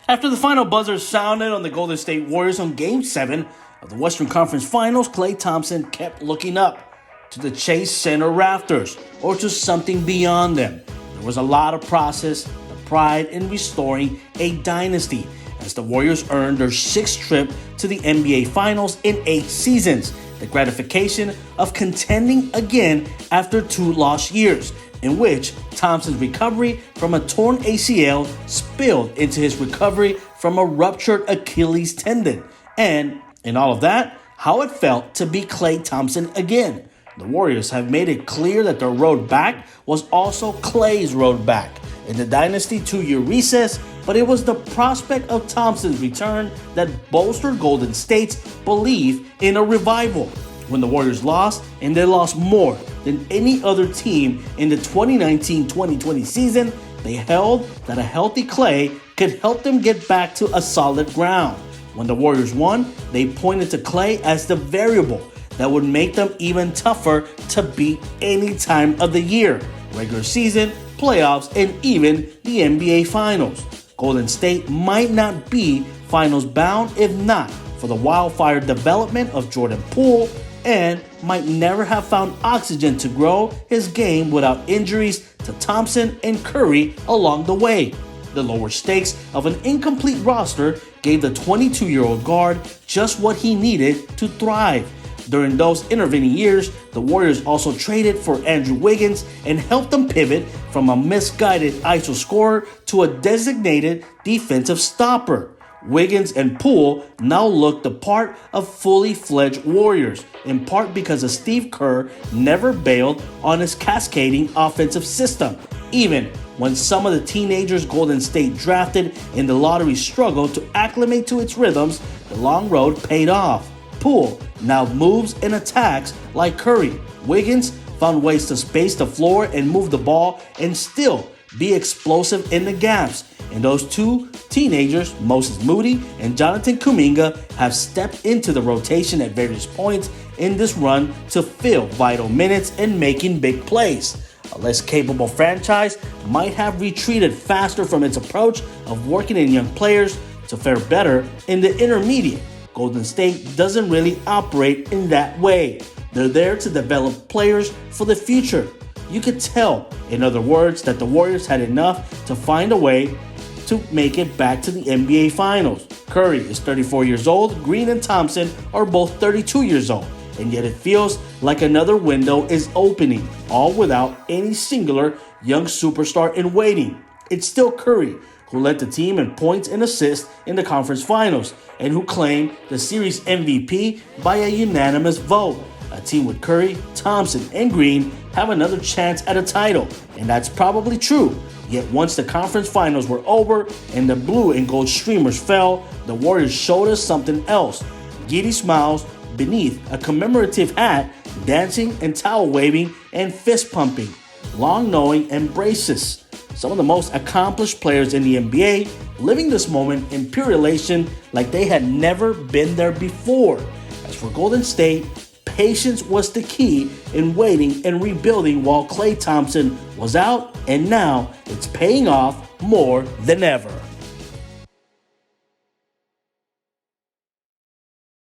After the final buzzer sounded on the Golden State Warriors on Game 7 of the Western Conference Finals, Klay Thompson kept looking up to the Chase Center rafters or to something beyond them. There was a lot of process, the pride in restoring a dynasty as the Warriors earned their 6th trip to the NBA Finals in 8 seasons, the gratification of contending again after 2 lost years, in which Thompson's recovery from a torn ACL spilled into his recovery from a ruptured Achilles tendon. And in all of that, how it felt to be Klay Thompson again. The Warriors have made it clear that their road back was also Klay's road back in the Dynasty 2-year recess, but it was the prospect of Thompson's return that bolstered Golden State's belief in a revival. When the Warriors lost, and they lost more than any other team in the 2019-2020 season, they held that a healthy Klay could help them get back to a solid ground. When the Warriors won, they pointed to Klay as the variable that would make them even tougher to beat any time of the year, regular season, playoffs, and even the NBA Finals. Golden State might not be finals bound if not for the wildfire development of Jordan Poole, and might never have found oxygen to grow his game without injuries to Thompson and Curry along the way. The lower stakes of an incomplete roster gave the 22-year-old guard just what he needed to thrive. During those intervening years, the Warriors also traded for Andrew Wiggins and helped them pivot from a misguided ISO scorer to a designated defensive stopper. Wiggins and Poole now look the part of fully fledged Warriors, in part because of Steve Kerr never bailed on his cascading offensive system. Even when some of the teenagers Golden State drafted in the lottery struggled to acclimate to its rhythms, the long road paid off. Poole now moves and attacks like Curry. Wiggins found ways to space the floor and move the ball and still be explosive in the gaps. And those two teenagers, Moses Moody and Jonathan Kuminga, have stepped into the rotation at various points in this run to fill vital minutes and making big plays. A less capable franchise might have retreated faster from its approach of working in young players to fare better in the intermediate. Golden State doesn't really operate in that way. They're there to develop players for the future. You could tell, in other words, that the Warriors had enough to find a way to make it back to the NBA Finals. Curry is 34 years old, Green and Thompson are both 32 years old, and yet it feels like another window is opening, all without any singular young superstar in waiting. It's still Curry, who led the team in points and assists in the conference finals, and who claimed the series MVP by a unanimous vote. A team with Curry, Thompson, and Green have another chance at a title, and that's probably true. Yet once the conference finals were over and the blue and gold streamers fell, the Warriors showed us something else. Giddy smiles beneath a commemorative hat, dancing and towel waving and fist pumping, long knowing embraces. Some of the most accomplished players in the NBA living this moment in pure elation like they had never been there before. As for Golden State, patience was the key in waiting and rebuilding while Klay Thompson was out, and now it's paying off more than ever.